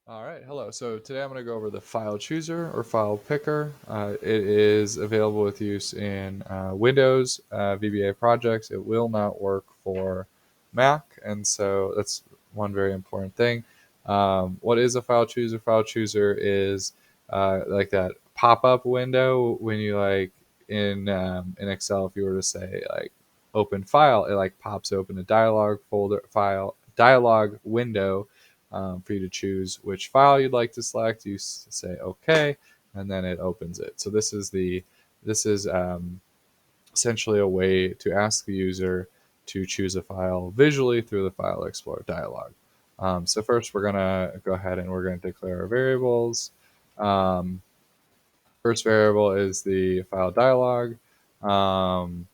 All right, hello. So today I'm going to go over the file chooser or file picker. It is available with use in Windows, VBA projects. It will not work for Mac, and so that's one very important thing. What is a file chooser? File chooser is like that pop-up window when you in Excel, if you were to say like open file, it like pops open a dialog folder file dialog window for you to choose which file you'd like to select. You say OK, and then it opens it. So this is essentially a way to ask the user to choose a file visually through the File Explorer dialog. So first, we're gonna go ahead and we're gonna declare our variables. Um, First variable is the file dialog. We're gonna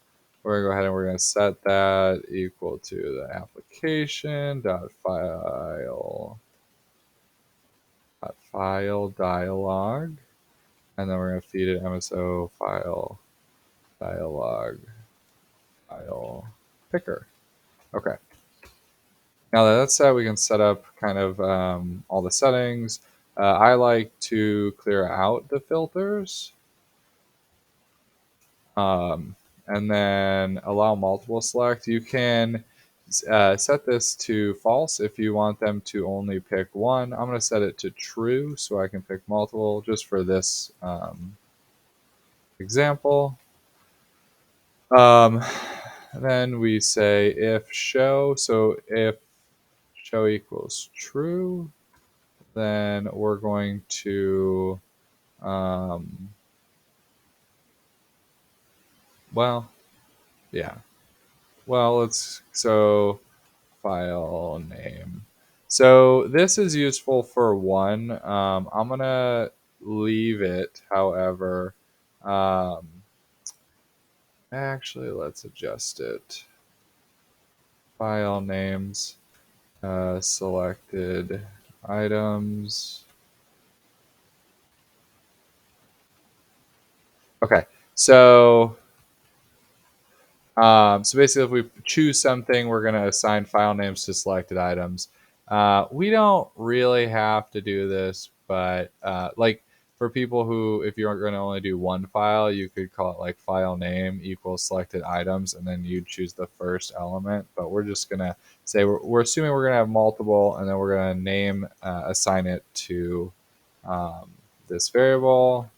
go ahead and we're gonna set that equal to the application dot file dialog, and then we're going to feed it MSO file dialog file picker. Okay. Now that that's set, we can set up kind of all the settings. I like to clear out the filters and then allow multiple select. You can set this to false if you want them to only pick one. I'm going to set it to true so I can pick multiple just for this example. Um, then we say if show. So if show equals true, then we're going to, well, yeah. Well, so file name. So this is useful for one. I'm going to leave it, however. Um, Actually, let's adjust it. File names, selected items. Okay, so basically, if we choose something, we're going to assign file names to selected items. We don't really have to do this, but like for people who, if you're going to only do one file, you could call it like file name equals selected items, and then you choose the first element. But we're just going to say we're assuming we're going to have multiple, and then we're going to name, assign it to this variable.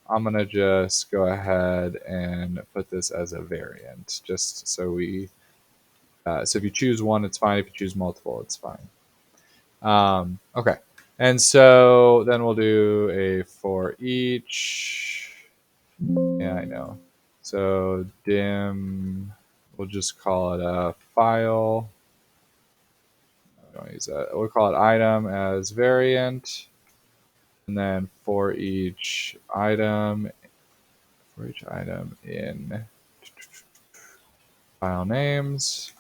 I'm going to just go ahead and put this as a variant, just so so if you choose one, it's fine. If you choose multiple, it's fine. Okay. And so then we'll do a for each. Yeah, I know. So dim, we'll just call it a file. Don't use that. We'll call it item as variant. And then for each item in file names,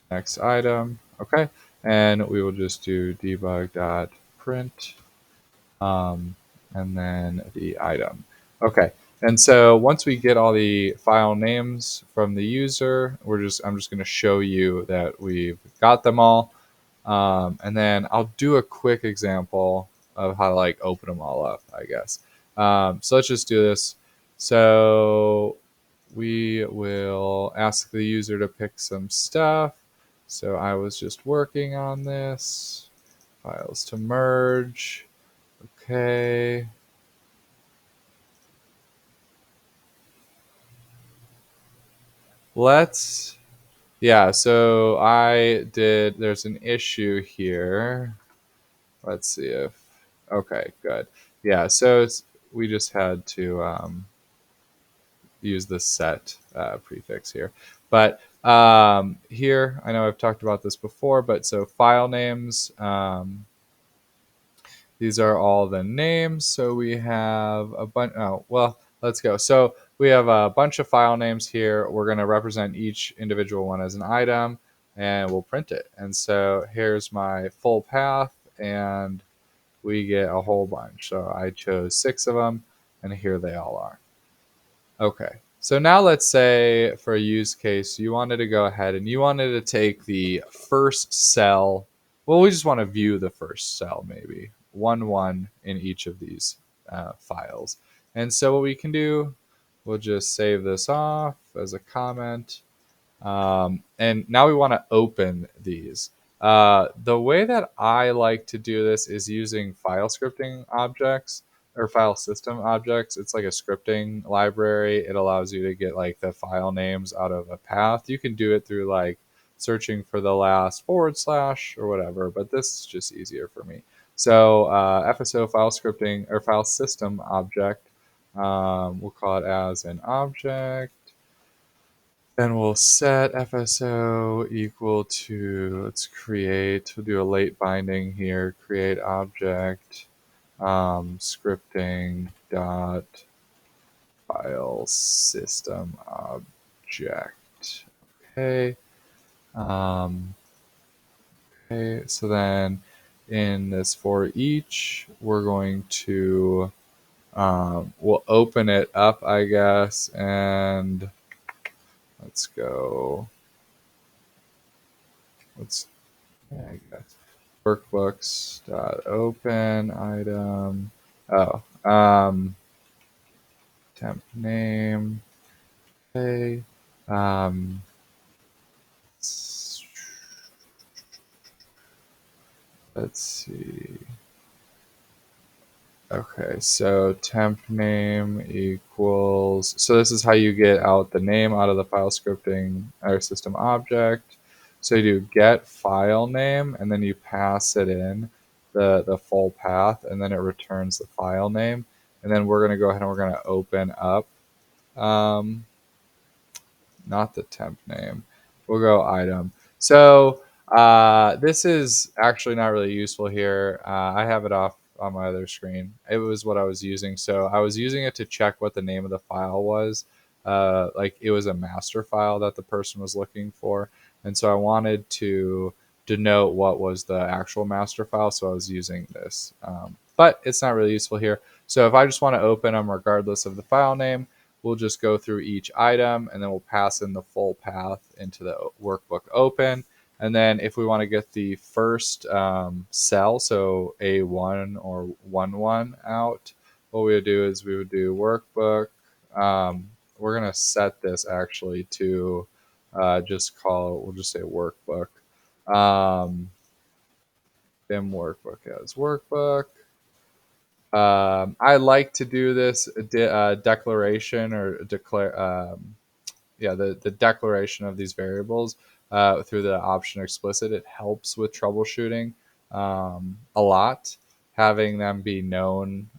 next item. Okay. And we will just do debug.print and then the item. Okay. And so once we get all the file names from the user, I'm just going to show you that we've got them all. And then I'll do a quick example of how to like open them all up, I guess. So let's just do this. So we will ask the user to pick some stuff. So I was just working on this. Files to merge. Okay. Yeah, so there's an issue here. Let's see if, okay, good. Yeah, so we just had to use the set prefix here. But here, I know I've talked about this before, but so file names, these are all the names. So we have a bunch. Oh, well, let's go. So we have a bunch of file names here. We're going to represent each individual one as an item, and we'll print it. And so here's my full path, and we get a whole bunch. So I chose 6 of them, and here they all are. Okay. So now let's say for a use case, you wanted to go ahead and you wanted to take the first cell well, we just want to view the first cell, maybe 1 1 in each of these files. And so what we can do, we'll just save this off as a comment. And now we want to open these. The way that I like to do this is using file scripting objects or file system objects. It's like a scripting library. It allows you to get like the file names out of a path. You can do it through like searching for the last / or whatever, but this is just easier for me. So FSO file scripting or file system object, we'll call it as an object. Then we'll set FSO equal to, let's create, we'll do a late binding here, create object, scripting dot file system object. Okay. Okay, so then in this for each, we're going to, we'll open it up, I guess, and let's go, yeah, I guess, workbooks dot open item, temp name, okay, let's see. Okay, so temp name equals, so this is how you get out the name out of the file scripting or system object. So you do get file name, and then you pass it in the full path, and then it returns the file name. And then we're going to go ahead and we're going to open up, not the temp name. We'll go item. So this is actually not really useful here. I have it off on my other screen. It was what I was using. So I was using it to check what the name of the file was. Like it was a master file that the person was looking for. And so I wanted to denote what was the actual master file. So I was using this. But it's not really useful here. So if I just want to open them regardless of the file name, we'll just go through each item and then we'll pass in the full path into the workbook open. And then if we want to get the first cell, so A1 or 1 out, what we would do is we would do workbook. We're going to set this actually to just call, we'll just say workbook. Vim workbook as workbook. I like to do this declaration or declare, the declaration of these variables through the option explicit. It helps with troubleshooting a lot, having them be known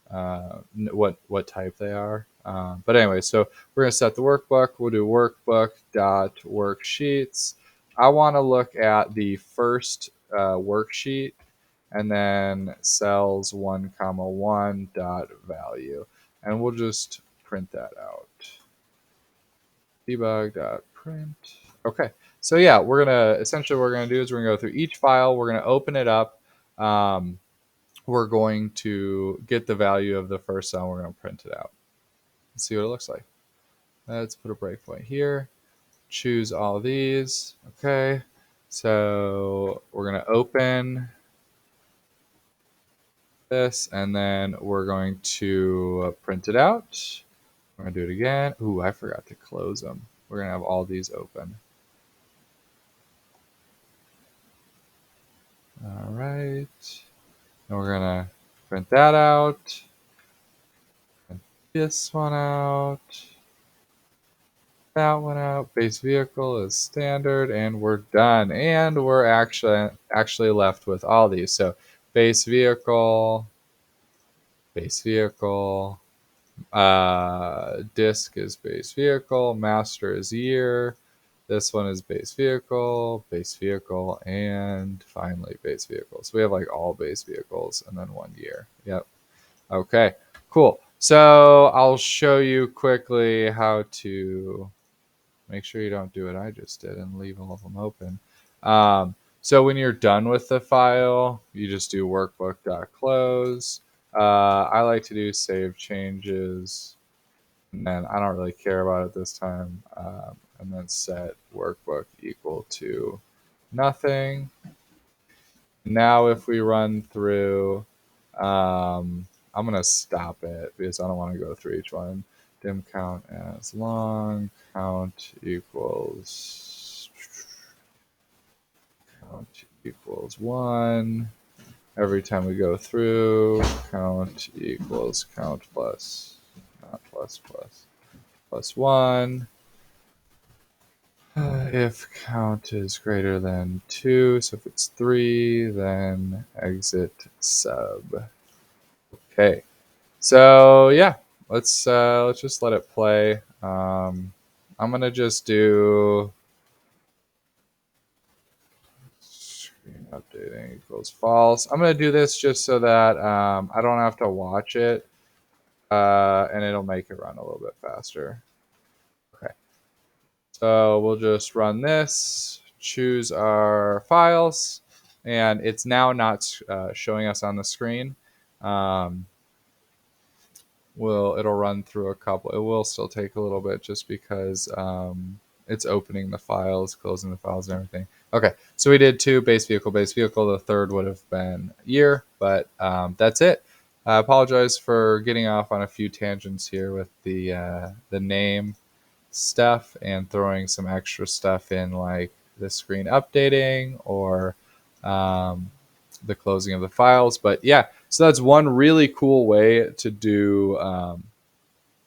what type they are. But anyway, so we're going to set the workbook. We'll do workbook dot worksheets. I want to look at the first worksheet, and then cells 1, 1 dot value, and we'll just print that out. Debug dot print. Okay, so yeah, we're gonna essentially what we're gonna do is we're gonna go through each file. We're gonna open it up. We're going to get the value of the first cell. We're gonna print it out. Let's see what it looks like. Let's put a breakpoint here. Choose all these. Okay, so we're gonna open this, and then we're going to print it out. We're gonna do it again. Ooh, I forgot to close them. We're gonna have all these open. All right, and we're gonna print that out. Print this one out. That one out. Base vehicle is standard, and we're done. And we're actually left with all these. So base vehicle, disk is base vehicle, master is year. This one is base vehicle, and finally base vehicle. So we have like all base vehicles and then 1 year. Yep. Okay, cool. So I'll show you quickly how to make sure you don't do what I just did and leave all of them open. So when you're done with the file, you just do workbook.close. I like to do save changes, and then I don't really care about it this time. And then set workbook equal to nothing. Now if we run through, I'm going to stop it because I don't want to go through each one. Dim count as long, count equals 1. Every time we go through, count equals count plus, not plus 1. If count is greater than 2, so if it's 3, then exit sub. Okay, so yeah, let's just let it play. I'm gonna just do screen updating equals false. I'm gonna do this just so that I don't have to watch it, and it'll make it run a little bit faster. Okay, so we'll just run this, choose our files, and it's now not showing us on the screen. Um, it'll run through a couple. It will still take a little bit just because it's opening the files, closing the files, and everything. Okay, so we did 2 base vehicle. The third would have been year, but that's it. I apologize for getting off on a few tangents here with the name stuff and throwing some extra stuff in, like the screen updating or the closing of the files. But yeah, so that's one really cool way to do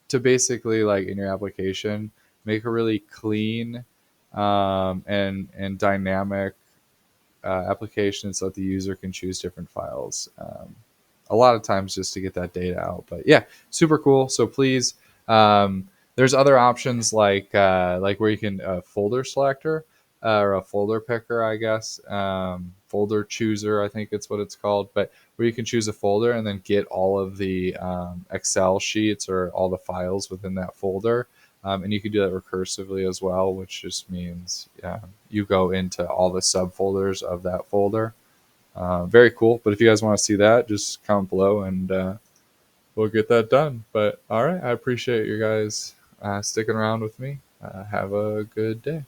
to basically, like, in your application, make a really clean and dynamic application so that the user can choose different files. A lot of times just to get that data out. But yeah, super cool. So please, there's other options like where you can folder selector or a folder picker, I guess, folder chooser, I think it's what it's called. But where you can choose a folder and then get all of the Excel sheets or all the files within that folder. And you can do that recursively as well, which just means you go into all the subfolders of that folder. Very cool. But if you guys want to see that, just comment below and we'll get that done. But all right, I appreciate you guys sticking around with me. Have a good day.